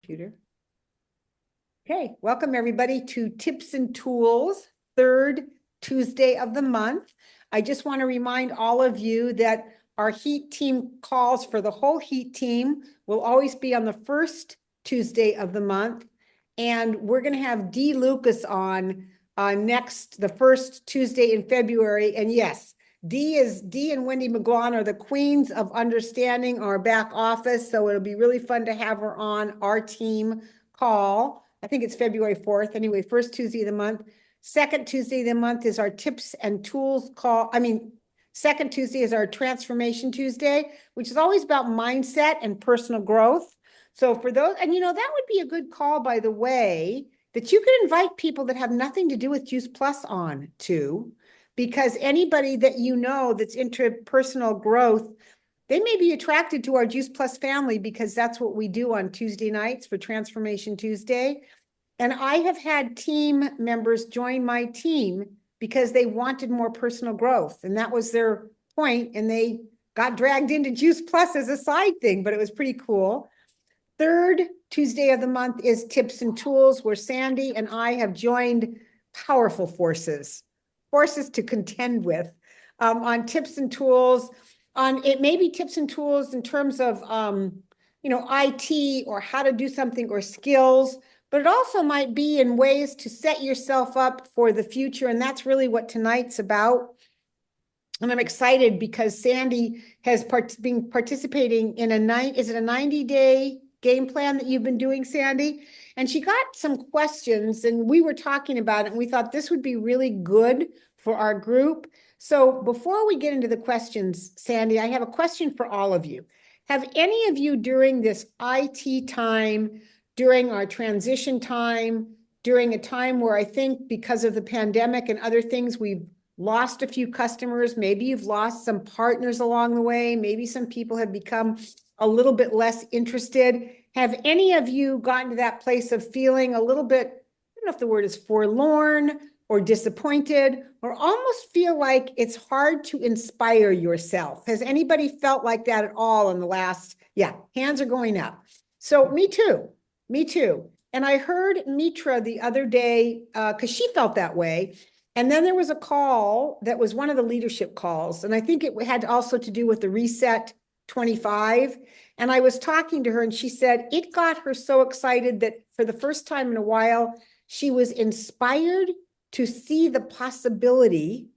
computer. Okay, welcome everybody to Tips and Tools, third Tuesday of the month. I just want to remind all of you that our heat team calls for the whole heat team will always be on the first Tuesday of the month. And we're going to have Dee Lucas on the first Tuesday in February. And yes, Dee and Wendy McGlon are the queens of understanding our back office. So it'll be really fun to have her on our team call. I think it's February 4th. Anyway, first Tuesday of the month. Second Tuesday of the month is our tips and tools call. Second Tuesday is our Transformation Tuesday, which is always about mindset and personal growth. So for those, and that would be a good call, by the way, that you could invite people that have nothing to do with Juice Plus on to, because anybody that you know that's into personal growth, they may be attracted to our Juice Plus family because that's what we do on Tuesday nights for Transformation Tuesday. And I have had team members join my team because they wanted more personal growth. And that was their point. And they got dragged into Juice Plus as a side thing, but it was pretty cool. Third Tuesday of the month is Tips and Tools, where Sandy and I have joined powerful forces to contend with on tips and tools. It may be tips and tools in terms of, IT or how to do something or skills, but it also might be in ways to set yourself up for the future. And that's really what tonight's about. And I'm excited because Sandy has been participating in a 90-day game plan that you've been doing, Sandy? And she got some questions and we were talking about it and we thought this would be really good for our group. So before we get into the questions, Sandy, I have a question for all of you. Have any of you during this IT time, during our transition time, during a time where I think because of the pandemic and other things, we've lost a few customers, maybe you've lost some partners along the way, maybe some people have become a little bit less interested. Have any of you gotten to that place of feeling a little bit, I don't know if the word is forlorn or disappointed, or almost feel like it's hard to inspire yourself? Has anybody felt like that at all in the last, hands are going up. So me too. And I heard Mitra the other day, because she felt that way. And then there was a call that was one of the leadership calls. And I think it had also to do with the Reset 25. And I was talking to her and she said it got her so excited that for the first time in a while, she was inspired to see the possibility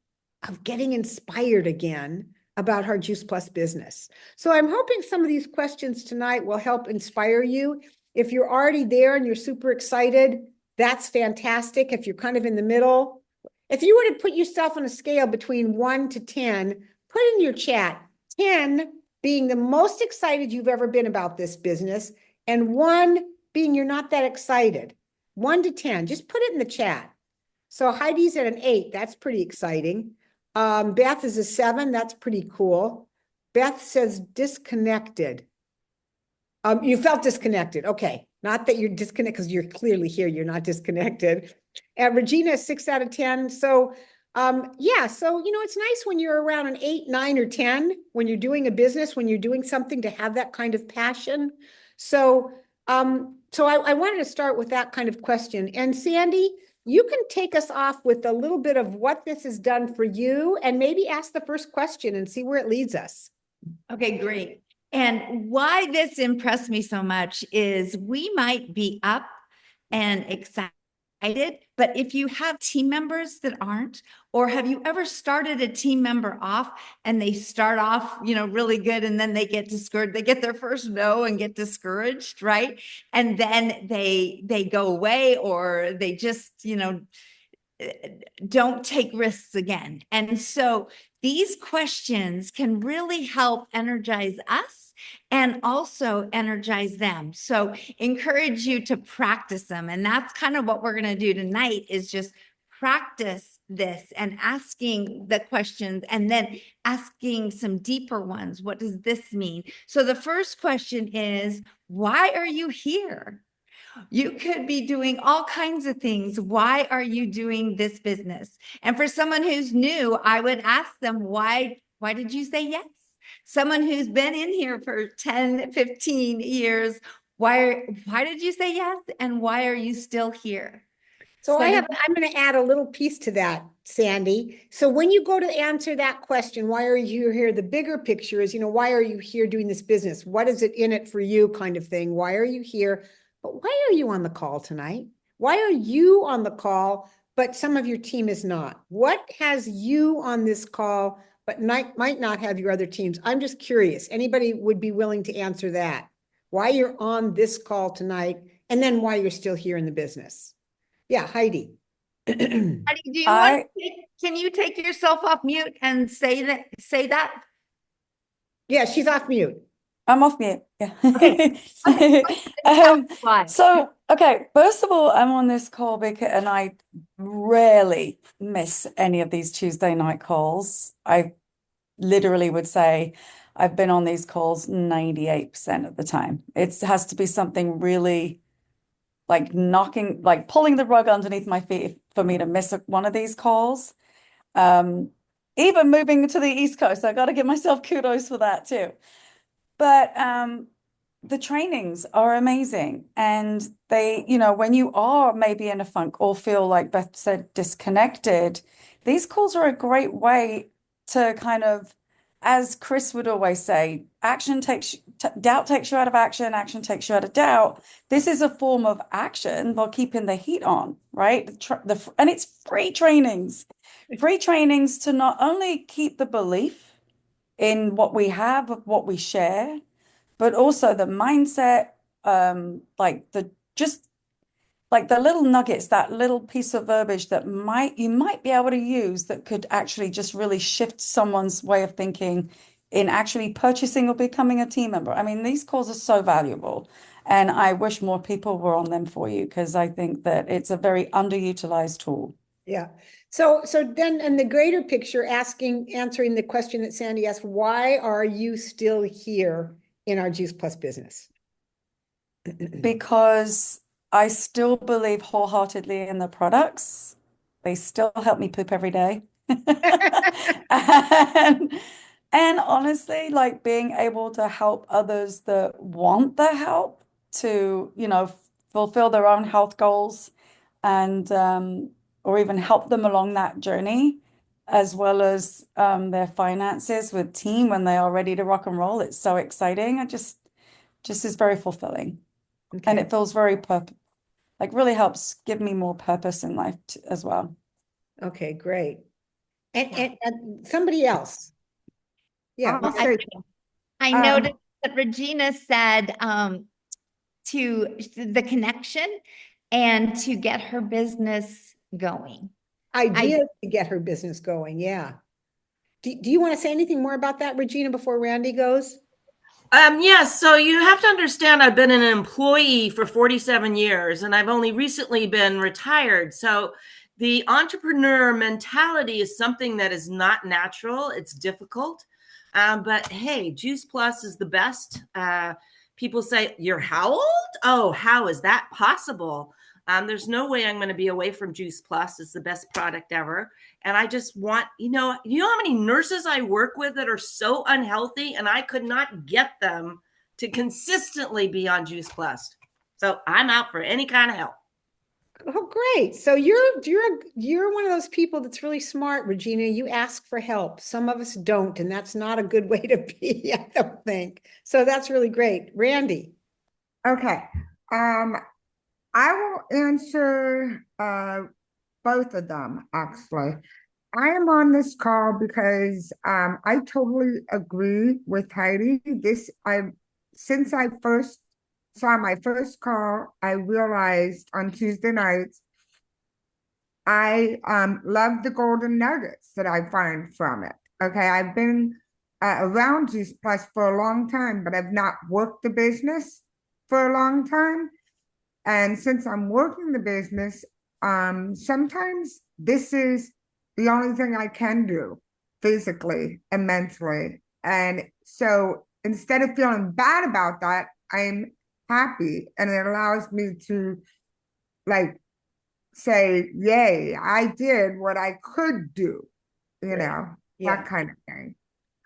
of getting inspired again about her Juice Plus business. So I'm hoping some of these questions tonight will help inspire you. If you're already there and you're super excited, that's fantastic. If you're kind of in the middle, if you were to put yourself on a scale between 1 to 10, put in your chat, 10 being the most excited you've ever been about this business, and 1 being you're not that excited. 1 to 10, just put it in the chat. So Heidi's at an 8, that's pretty exciting. Beth is a 7, that's pretty cool. Beth says disconnected. You felt disconnected, okay. Not that you're disconnected, because you're clearly here, you're not disconnected. And Regina, 6 out of 10. So it's nice when you're around an 8, 9, or 10, when you're doing a business, when you're doing something, to have that kind of passion. So I wanted to start with that kind of question. And Sandy, you can take us off with a little bit of what this has done for you and maybe ask the first question and see where it leads us. Okay, great. And why this impressed me so much is we might be up and excited, but if you have team members that aren't, or have you ever started a team member off and they start off, really good, and then they get discouraged, they get their first no and get discouraged, right? And then they go away, or they just, don't take risks again. And so these questions can really help energize us and also energize them. So encourage you to practice them. And that's kind of what we're going to do tonight, is just practice this and asking the questions and then asking some deeper ones. What does this mean? So the first question is, why are you here? You could be doing all kinds of things. Why are you doing this business? And for someone who's new, I would ask them, why did you say yes? Someone who's been in here for 10, 15 years, Why did you say yes? And why are you still here? So So I'm going to add a little piece to that, Sandy. So when you go to answer that question, why are you here? The bigger picture is, why are you here doing this business? What is it in it for you kind of thing? Why are you here? But why are you on the call tonight? Why are you on the call, but some of your team is not? What has you on this call, but might not have your other teams? I'm just curious. Anybody would be willing to answer that? Why you're on this call tonight, and then why you're still here in the business? Yeah, Heidi. Heidi, do you want I can you take yourself off mute and say that? Yeah, she's off mute. I'm off mute. Yeah. Okay. Okay. Tell us why. So okay, first of all, I'm on this call because and I rarely miss any of these Tuesday night calls. I literally would say I've been on these calls 98% of the time. It has to be something really like pulling the rug underneath my feet for me to miss one of these calls. Even moving to the East Coast, I got to give myself kudos for that too. But the trainings are amazing. And they, when you are maybe in a funk or feel like Beth said, disconnected, these calls are a great way to kind of, as Chris would always say, doubt takes you out of action, action takes you out of doubt. This is a form of action while keeping the heat on, right? And it's free trainings to not only keep the belief in what we have, of what we share, but also the mindset, just like the little nuggets, that little piece of verbiage that you might be able to use that could actually just really shift someone's way of thinking in actually purchasing or becoming a team member. I mean, these calls are so valuable, and I wish more people were on them for you because I think that it's a very underutilized tool. Yeah. So then in the greater picture, answering the question that Sandy asked, why are you still here in our Juice Plus business? Because I still believe wholeheartedly in the products. They still help me poop every day. And, and honestly, like being able to help others that want the help to, fulfill their own health goals and or even help them along that journey, as well as their finances with team when they are ready to rock and roll. It's so exciting. It just is very fulfilling. And Okay. it feels really helps give me more purpose in life as well. Okay, great. And somebody else. Yeah, I'll say I noticed that Regina said to the connection and to get her business going. idea to get her business going. Yeah. Do you want to say anything more about that, Regina, before Randy goes? Yes, so you have to understand I've been an employee for 47 years and I've only recently been retired. So the entrepreneur mentality is something that is not natural. It's difficult. But hey, Juice Plus is the best. People say, "You're how old? Oh, how is that possible?" There's no way I'm going to be away from Juice Plus. It's the best product ever. And I just want, you know how many nurses I work with that are so unhealthy and I could not get them to consistently be on Juice Plus. So I'm out for any kind of help. Oh, great. So you're one of those people that's really smart, Regina. You ask for help. Some of us don't, and that's not a good way to be, I don't think. So that's really great. Randy. Okay. I will answer both of them actually. I am on this call because I totally agree with Heidi. Since I first saw my first call, I realized on Tuesday nights I love the golden nuggets that I find from it. Okay, I've been around Juice Plus for a long time, but I've not worked the business for a long time. And since I'm working the business, sometimes this is the only thing I can do physically and mentally. And so instead of feeling bad about that, I'm happy, and it allows me to like say, yay, I did what I could do, Right. that Yeah. kind of thing.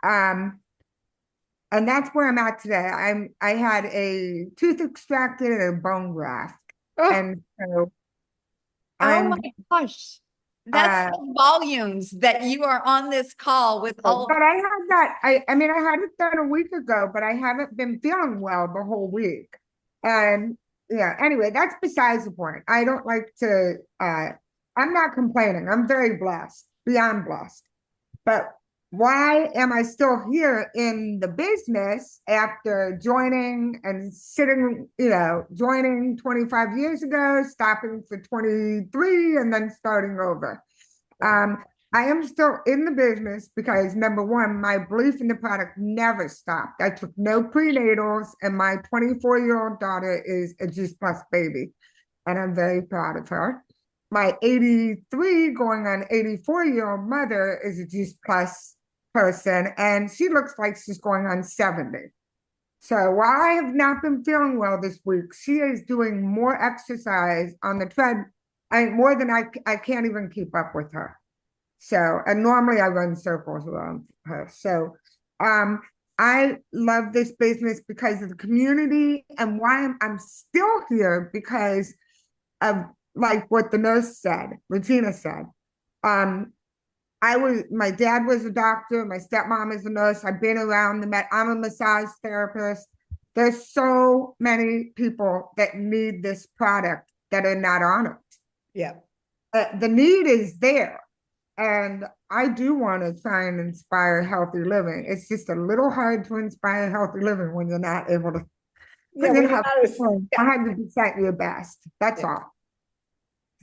Um, And that's where I'm at today. I had a tooth extracted and a bone graft. Oh, And so Oh my I'm gosh. That's volumes that you are on this call with all. but I had that I mean I had it done a week ago, but I haven't been feeling well the whole week. And yeah, anyway, that's besides the point. I don't like to I'm not complaining. I'm very blessed, beyond blessed. But why am I still here in the business after joining and sitting, joining 25 years ago, stopping for 23, and then starting over? Um, I am still in the business because number one, my belief in the product never stopped. I took no prenatals, and my 24-year-old daughter is a Juice Plus baby, and I'm very proud of her. My 83 going on 84-year-old mother is a Juice Plus person, and she looks like she's going on 70. So while I have not been feeling well this week, she is doing more exercise on the tread, more than I can't even keep up with her. So, and normally I run circles around her. So, I love this business because of the community, and why I'm still here because of like what the nurse said, Regina said. My dad was a doctor, my stepmom is a nurse. I've been around I'm a massage therapist. There's so many people that need this product that are not on it. yeah. The need is there. And I do want to try and inspire healthy living. It's just a little hard to inspire healthy living when you're not able to, Yeah, when you we're have not as- yeah. 100% your best. That's Yeah. all.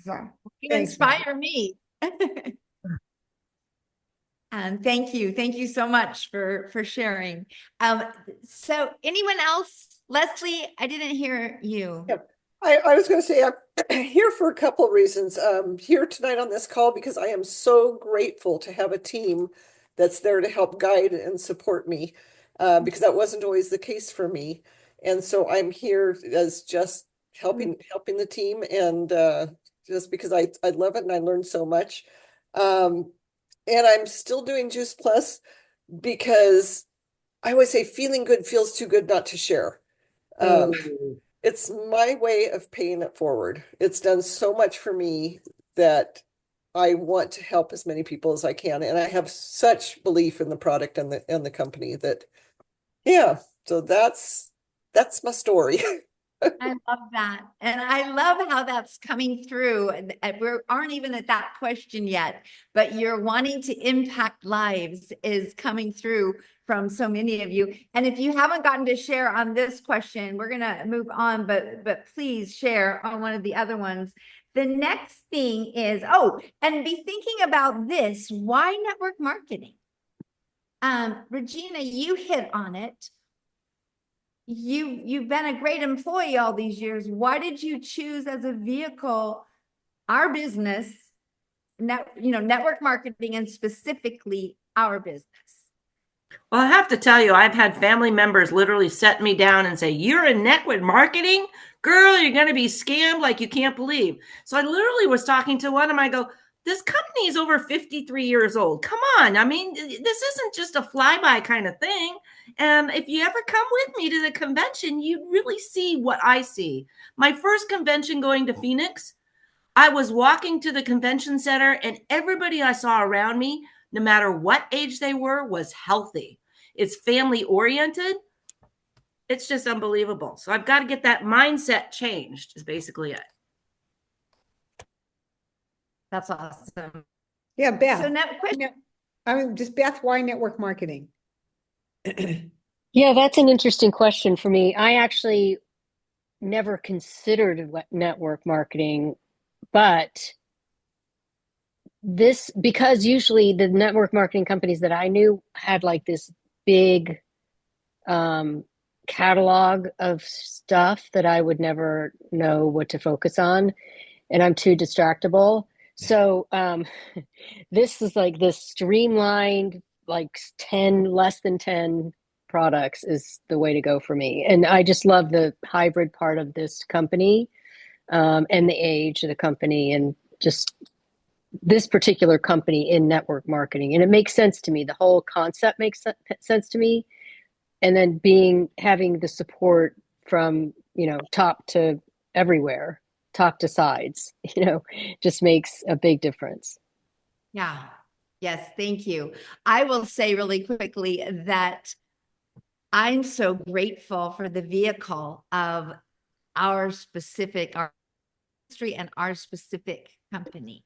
So, You Thanks, inspire me. Thank you. Thank you so much for sharing. So anyone else? Leslie, I didn't hear you. Yep. I was going to say I'm here for a couple of reasons. Here tonight on this call because I am so grateful to have a team that's there to help guide and support me, because that wasn't always the case for me. And so I'm here as just helping the team, and just because I love it and I learned so much. And I'm still doing Juice Plus because I always say feeling good feels too good not to share. Oh, It's my way of paying it forward. It's done so much for me that I want to help as many people as I can. And I have such belief in the product and the company that, yeah, so that's my story. I love that. And I love how that's coming through. And we aren't even at that question yet, but you're wanting to impact lives is coming through from so many of you. And if you haven't gotten to share on this question, we're going to move on, but please share on one of the other ones. The next thing is, and be thinking about this, why network marketing? Regina, you hit on it. You've been a great employee all these years. Why did you choose as a vehicle our business, network marketing, and specifically our business? Well, I have to tell you, I've had family members literally set me down and say, "You're in network marketing? Girl, you're going to be scammed like you can't believe." So I literally was talking to one of them. I go, "This company is over 53 years old. Come on. I mean, this isn't just a flyby kind of thing. And if you ever come with me to the convention, you really see what I see." My first convention going to Phoenix, I was walking to the convention center and everybody I saw around me, no matter what age they were, was healthy. It's family oriented. It's just unbelievable. So I've got to get that mindset changed is basically it. That's awesome. yeah, Beth. So now question. Just Beth, why network marketing? Yeah, that's an interesting question for me. I actually never considered network marketing, but because usually the network marketing companies that I knew had like this big catalog of stuff that I would never know what to focus on, and I'm too distractible. So this is like this streamlined, like less than 10 products is the way to go for me. And I just love the hybrid part of this company, and the age of the company, and just this particular company in network marketing. And it makes sense to me. The whole concept makes sense to me. and then having the support from, top to everywhere, top to sides, just makes a big difference. Yeah. Yes. Thank you. I will say really quickly that I'm so grateful for the vehicle of our industry and our specific company.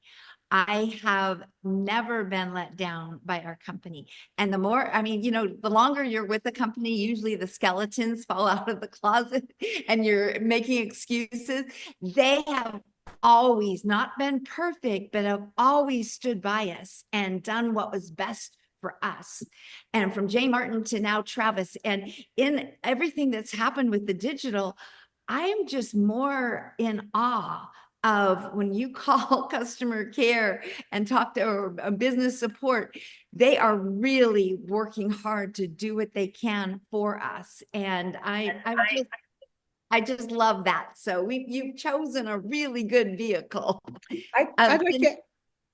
I have never been let down by our company. And the more, the longer you're with the company, usually the skeletons fall out of the closet and you're making excuses. They have always not been perfect, but have always stood by us and done what was best for us. And from Jay Martin to now Travis, and in everything that's happened with the digital, I am just more in awe of when you call customer care and talk to a business support, they are really working hard to do what they can for us. And I just love that. So you've chosen a really good vehicle. I'd like to,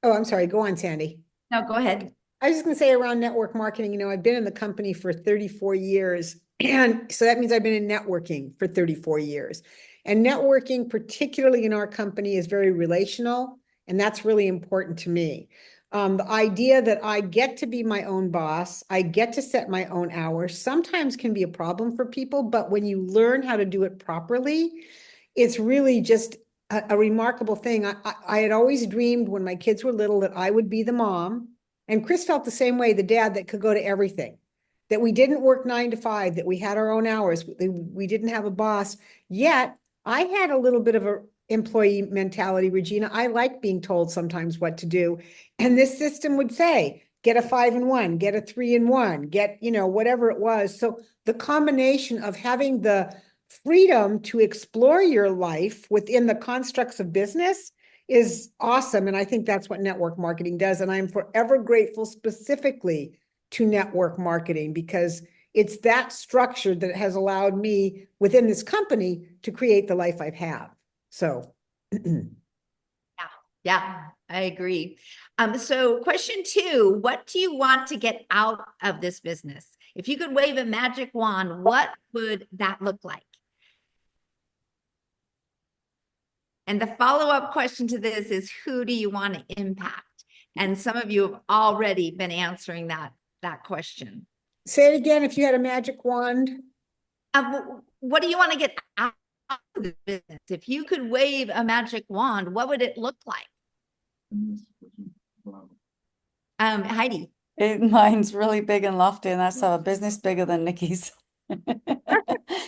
oh, I'm sorry. Go on, Sandy. No, go ahead. I was just going to say around network marketing, I've been in the company for 34 years. And so that means I've been in networking for 34 years. And networking, particularly in our company, is very relational. And that's really important to me. The idea that I get to be my own boss, I get to set my own hours, sometimes can be a problem for people. But when you learn how to do it properly, it's really just a remarkable thing. I had always dreamed when my kids were little that I would be the mom. And Chris felt the same way, the dad that could go to everything, that we didn't work 9 to 5, that we had our own hours. We didn't have a boss. Yet I had a little bit of a employee mentality, Regina. I like being told sometimes what to do. And this system would say, get a 5 and 1, get a 3 and 1, get, whatever it was. So the combination of having the freedom to explore your life within the constructs of business is awesome. And I think that's what network marketing does. And I'm forever grateful specifically to network marketing, because it's that structure that has allowed me within this company to create the life I've had. So. Yeah, I agree. So question 2, what do you want to get out of this business? If you could wave a magic wand, what would that look like? And the follow-up question to this is, who do you want to impact? And some of you have already been answering that question. Say it again, if you had a magic wand. What do you want to get out of the business? If you could wave a magic wand, what would it look like? Heidi. Mine's really big and lofty, and that's our business bigger than Nikki's.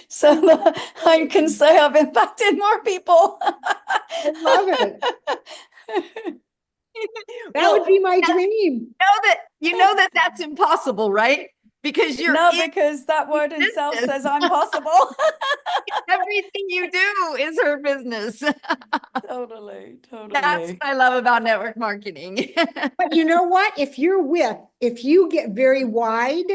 So I can say I've impacted more people. I love it. That would be my dream. You know that's impossible, right? Because because that word itself says I'm possible. Everything you do is her business. Totally. That's what I love about network marketing. But you know what? If you get very wide,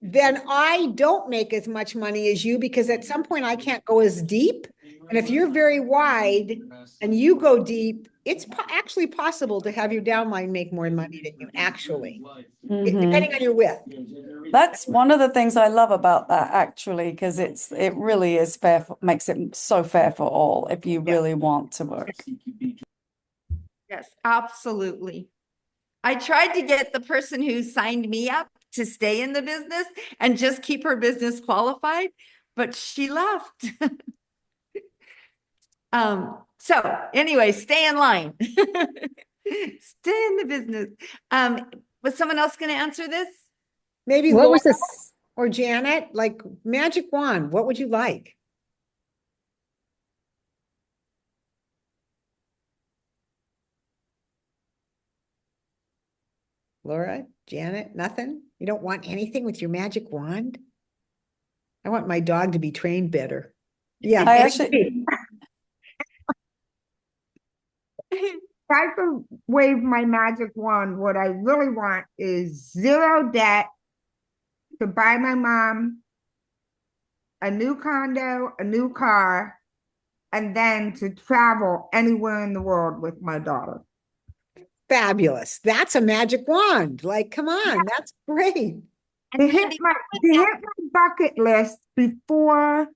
then I don't make as much money as you, because at some point I can't go as deep. And if you're very wide and you go deep, it's actually possible to have your downline make more money than you actually, depending on your width. That's one of the things I love about that, actually, because it really is fair, makes it so fair for all if you really want to work. Yes, absolutely. I tried to get the person who signed me up to stay in the business and just keep her business qualified, but she left. So anyway, stay in line. Stay in the business. Was someone else going to answer this? Maybe What Laura was this? or Janet, like magic wand, what would you like? Laura, Janet, nothing? You don't want anything with your magic wand? I want my dog to be trained better. Yeah. I actually, If I could wave my magic wand, what I really want is 0 debt to buy my mom a new condo, a new car, and then to travel anywhere in the world with my daughter. Fabulous. That's a magic wand. Like, come on, that's great. And to hit Mandy, my bucket list before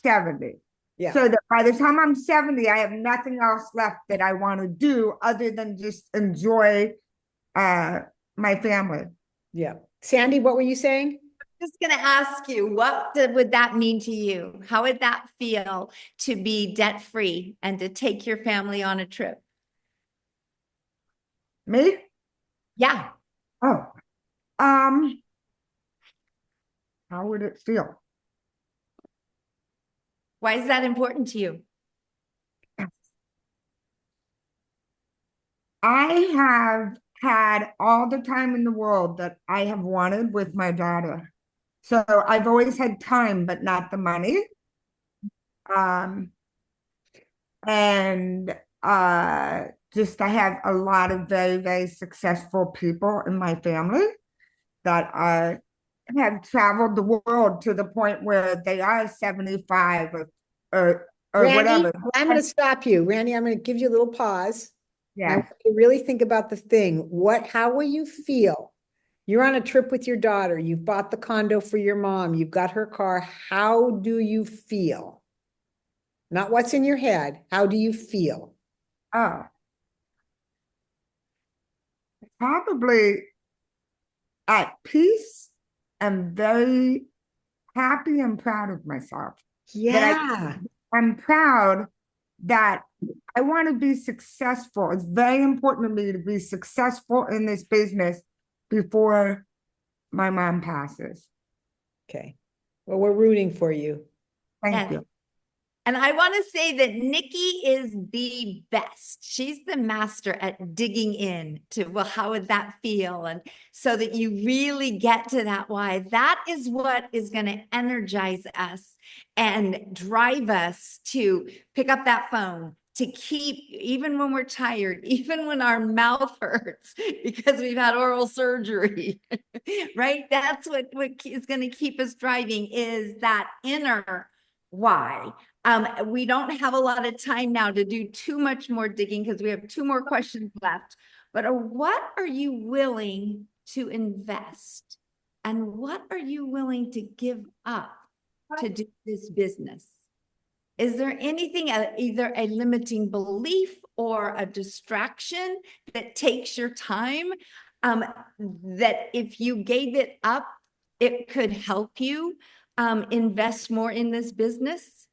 70. Yeah. So that by the time I'm 70, I have nothing else left that I want to do other than just enjoy my family. Yeah. Sandy, what were you saying? just going to ask you, would that mean to you? How would that feel to be debt free and to take your family on a trip? Me? Yeah. Oh, how would it feel? Why is that important to you? I have had all the time in the world that I have wanted with my daughter. So I've always had time, but not the money. And just I have a lot of very, very successful people in my family that have traveled the world to the point where they are 75 or Randy, whatever. I'm going to stop you. Randy, I'm going to give you a little pause. I Yeah. want you to really think about the thing. How will you feel? You're on a trip with your daughter. You've bought the condo for your mom. You've got her car. How do you feel? Not what's in your head. How do you feel? Oh, probably at peace and very happy and proud of myself. Yeah. I'm proud that I want to be successful. It's very important to me to be successful in this business before my mom passes. Okay. Well, we're rooting for you. Thank you. And I want to say that Nikki is the best. She's the master at digging in to, well, how would that feel? And so that you really get to that why. That is what is going to energize us and drive us to pick up that phone, to keep, even when we're tired, even when our mouth hurts because we've had oral surgery, right? That's what is going to keep us driving, is that inner why. We don't have a lot of time now to do too much more digging because we have 2 more questions left. But what are you willing to invest? And what are you willing to give up to do this business? Is there anything, either a limiting belief or a distraction that takes your time, that if you gave it up, it could help you invest more in this business?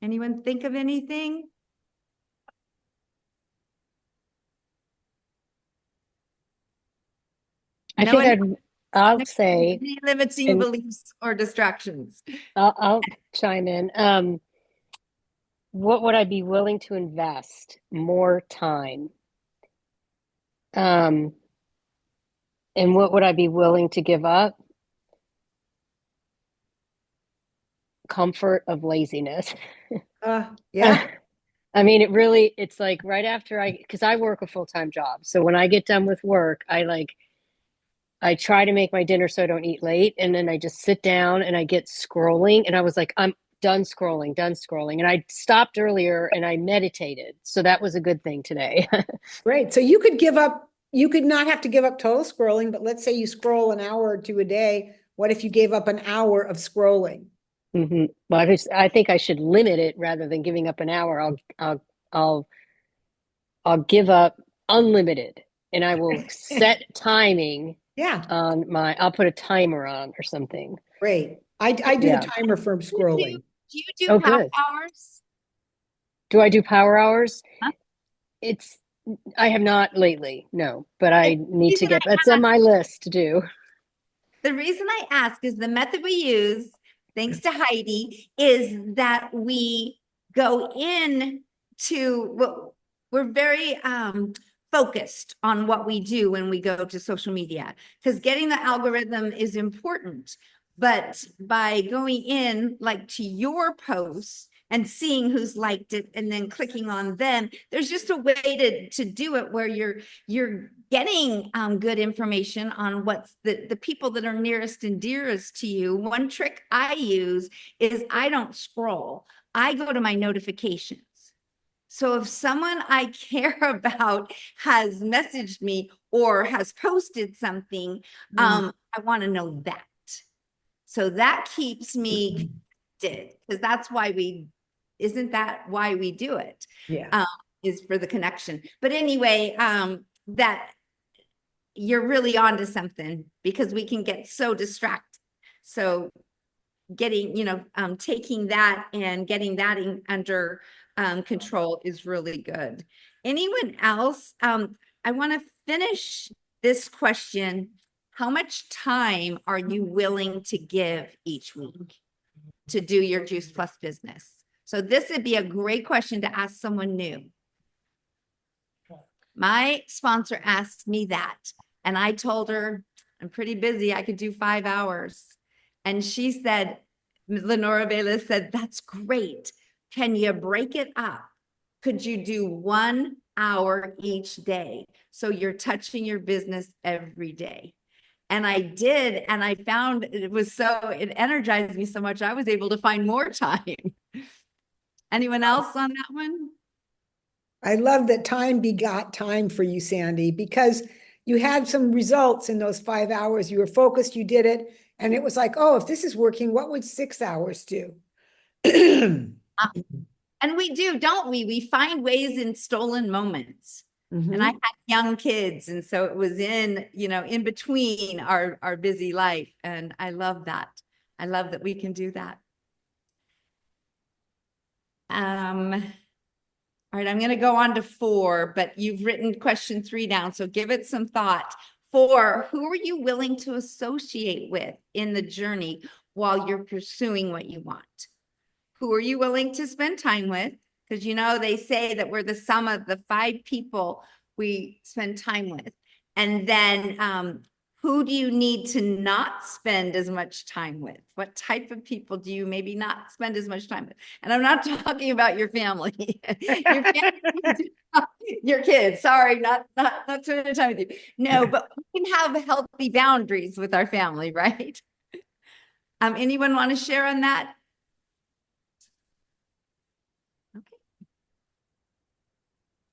Anyone think of anything? I No think one- I'll say, Any limiting and beliefs or distractions? I'll chime in. What would I be willing to invest more time? And what would I be willing to give up? Comfort of laziness. Yeah. I mean, it's like right after because I work a full-time job. So when I get done with work, I try to make my dinner so I don't eat late. And then I just sit down and I get scrolling. And I was like, I'm done scrolling. And I stopped earlier and I meditated. So that was a good thing today. Great. So you could not have to give up total scrolling, but let's say you scroll an hour or 2 a day. What if you gave up an hour of scrolling? Mm-hmm. Well, I think I should limit it rather than giving up an hour. I'll give up unlimited, and I will set timing. Yeah. I'll put a timer on or something. Great. I do the timer for scrolling. Do you do power hours? Do I do power hours? Huh? I have not lately, no, but I need to that's on my list to do. The reason I ask is the method we use, thanks to Heidi, is that we go in to, we're very focused on what we do when we go to social media, because getting the algorithm is important. But by going in like to your posts and seeing who's liked it and then clicking on them, there's just a way to do it where you're getting good information on what's the people that are nearest and dearest to you. One trick I use is I don't scroll. I go to my notifications. So if someone I care about has messaged me or has posted something, I want to know that. So that keeps me connected, because that's why isn't that why we do it? Yeah. Is for the connection. But anyway, that you're really onto something, because we can get so distracted. So getting, taking that and getting that under control is really good. Anyone else? I want to finish this question. How much time are you willing to give each week to do your Juice Plus business? So this would be a great question to ask someone new. My sponsor asked me that, and I told her, I'm pretty busy. I could do 5 hours. And she said, Lenora Vela said, that's great. Can you break it up? Could you do 1 hour each day? So you're touching your business every day. And I did. And I found it energized me so much. I was able to find more time. Anyone else on that one? I love that time begot time for you, Sandy, because you had some results in those 5 hours. You were focused, you did it. And it was like, oh, if this is working, what would 6 hours do? And we do, don't we? We find ways in stolen moments. And I had young kids. And so it was in between our busy life. And I love that. I love that we can do that. All right, I'm going to go on to 4, but you've written question 3 down, so give it some thought. 4, who are you willing to associate with in the journey while you're pursuing what you want? Who are you willing to spend time with? Because, they say that we're the sum of the 5 people we spend time with. And then who do you need to not spend as much time with? What type of people do you maybe not spend as much time with? And I'm not talking about your family, your kids. Sorry, not spending time with you. No, but we can have healthy boundaries with our family, right? Anyone want to share on that?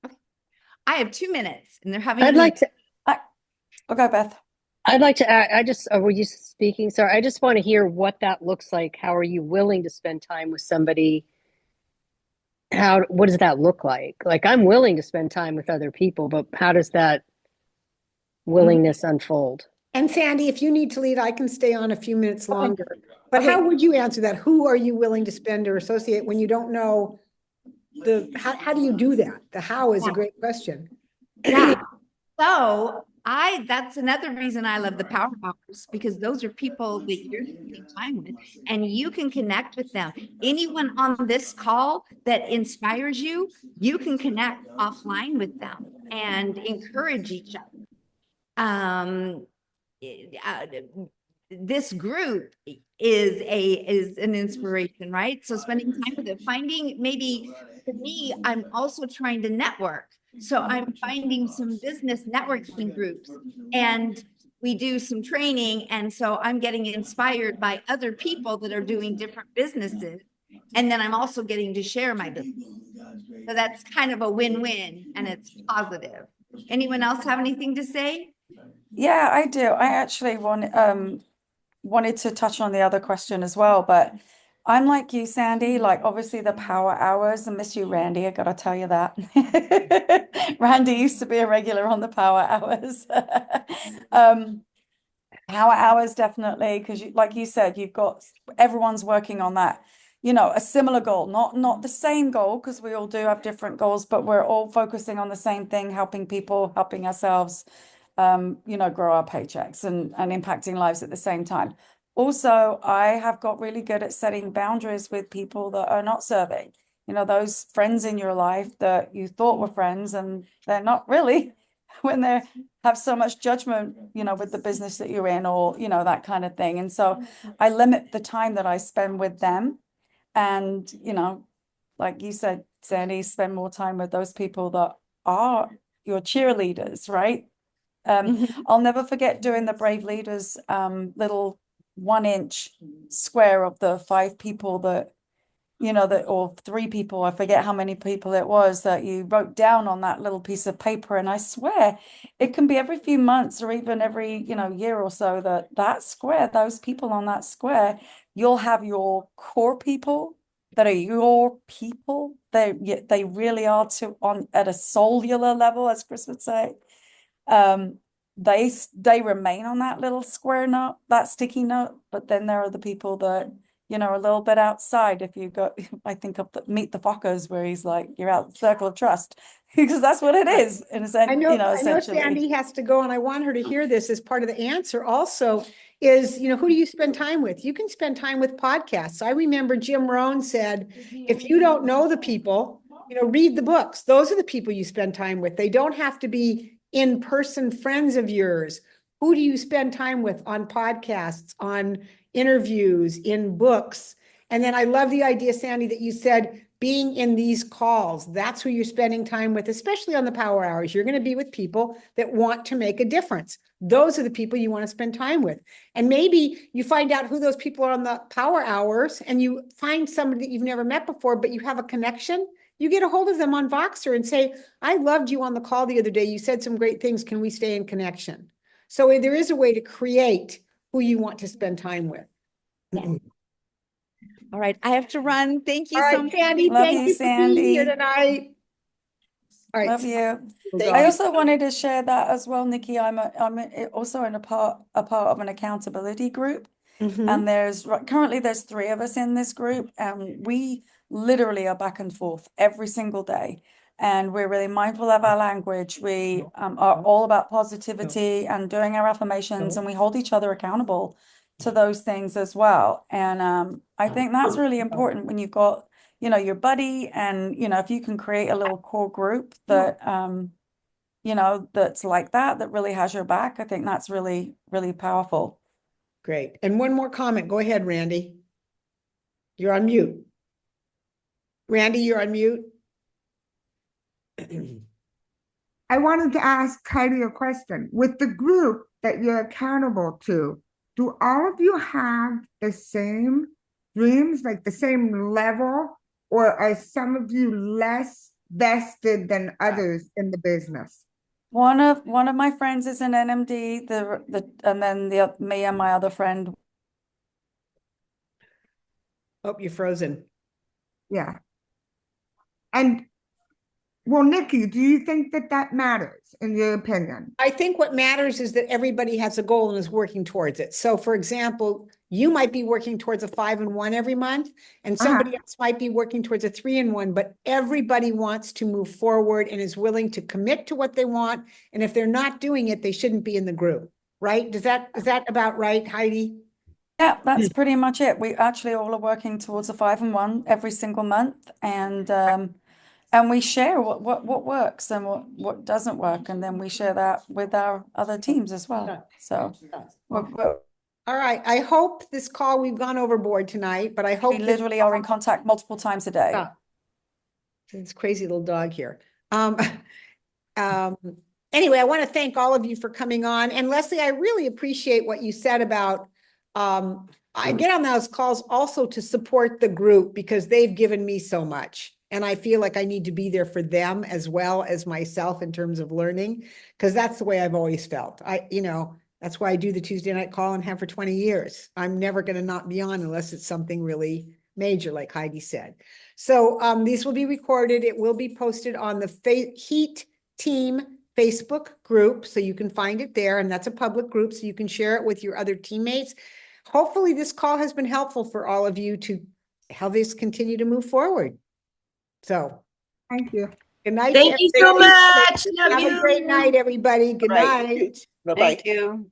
Okay. I have 2 minutes, and they're having. I'd like to. Okay, Beth. I'd like to add, were you speaking? Sorry, I just want to hear what that looks like. How are you willing to spend time with somebody? What does that look like? Like, I'm willing to spend time with other people, but how does that willingness unfold? And Sandy, if you need to lead, I can stay on a few minutes longer. But how would you answer that? Who are you willing to spend or associate when you don't know how do you do that? The how is a great question. Yeah. So that's another reason I love the Power Hours, because those are people that you're spending time with and you can connect with them. Anyone on this call that inspires you, you can connect offline with them and encourage each other. This group is an inspiration, right? So spending time with it, finding, maybe for me, I'm also trying to network. So I'm finding some business networking groups, and we do some training. And so I'm getting inspired by other people that are doing different businesses. And then I'm also getting to share my business. So that's kind of a win-win, and it's positive. Anyone else have anything to say? Yeah, I do. I actually wanted to touch on the other question as well, but I'm like you, Sandy, like obviously the power hours. I miss you, Randy. I gotta tell you that. Randy used to be a regular on the power hours. Power hours, definitely, because like you said, everyone's working on that, a similar goal, not the same goal, because we all do have different goals, but we're all focusing on the same thing, helping people, helping ourselves, grow our paychecks and impacting lives at the same time. Also, I have got really good at setting boundaries with people that are not serving, those friends in your life that you thought were friends and they're not really, when they have so much judgment, with the business that you're in, or, that kind of thing. And so I limit the time that I spend with them. And, like you said, Sandy, spend more time with those people that are your cheerleaders, right? I'll never forget doing the Brave Leaders little 1-inch square of the 5 people that you know, that, or 3 people, I forget how many people it was that you wrote down on that little piece of paper. And I swear it can be every few months or even every, you know, year or so that square, those people on that square, you'll have your core people that are your people. They really are at a cellular level, as Chris would say. They remain on that little square note, that sticky note, but then there are the people that, you know, are a little bit outside. If you go, I think of Meet the Fockers, where he's like, you're out the circle of trust, because that's what it is in a sense, I know, you know, I know essentially. Sandy has to go, and I want her to hear this as part of the answer also is, you know, who do you spend time with? You can spend time with podcasts. I remember Jim Rohn said, if you don't know the people, you know, read the books. Those are the people you spend time with. They don't have to be in-person friends of yours. Who do you spend time with on podcasts, on interviews, in books? And then I love the idea, Sandy, that you said being in these calls, that's who you're spending time with, especially on the power hours. You're going to be with people that want to make a difference. Those are the people you want to spend time with. And maybe you find out who those people are on the power hours and you find somebody that you've never met before, but you have a connection. You get a hold of them on Voxer and say, I loved you on the call the other day. You said some great things. Can we stay in connection? So there is a way to create who you want to spend time with. All right, I have to run. Thank you All so right, much. Sandy, Love thank you, you for being here Sandy. tonight. All right. Love you. Thank I you. also wanted to share that as well, Nikki. I'm also in a part of an accountability group. Mhm. And currently there's 3 of us in this group, and we literally are back and forth every single day. And we're really mindful of our language. We are all about positivity and doing our affirmations, and we hold each other accountable to those things as well. And I think that's really important when you've got, you know, your buddy, and, you know, if you can create a little core group that, you know, that's like that really has your back. I think that's really, really powerful. Great. And one more comment. Go ahead, Randy. You're on mute. Randy, you're on mute. I wanted to ask Heidi a question. With the group that you're accountable to, do all of you have the same dreams, like the same level, or are some of you less vested than others in the business? One of my friends is an NMD, and then me and my other friend. Oh, you're frozen. Yeah. And well, Nikki, do you think that matters in your opinion? I think what matters is that everybody has a goal and is working towards it. So for example, you might be working towards a 5-and-1 every month, and somebody else might be working towards a 3-and-1, but everybody wants to move forward and is willing to commit to what they want. And if they're not doing it, they shouldn't be in the group, right? Is that about right, Heidi? Yeah, that's pretty much it. We actually all are working towards a 5-and-1 every single month, and we share what works and what doesn't work, and then we share that with our other teams as well. So All right. I hope this call, we've gone overboard tonight, but I hope we literally are in contact multiple times a day. This crazy little dog here. Anyway, I want to thank all of you for coming on. And Leslie, I really appreciate what you said about, I get on those calls also to support the group because they've given me so much. And I feel like I need to be there for them as well as myself in terms of learning, because that's the way I've always felt. That's why I do the Tuesday night call and have for 20 years. I'm never going to not be on unless it's something really major, like Heidi said. So these will be recorded. It will be posted on the Heat Team Facebook group, so you can find it there. And that's a public group, so you can share it with your other teammates. Hopefully this call has been helpful for all of you to help this continue to move forward. So Thank you. good night. Thank you so much. Love Have you. a great night, everybody. Good night. Bye-bye. Thank you.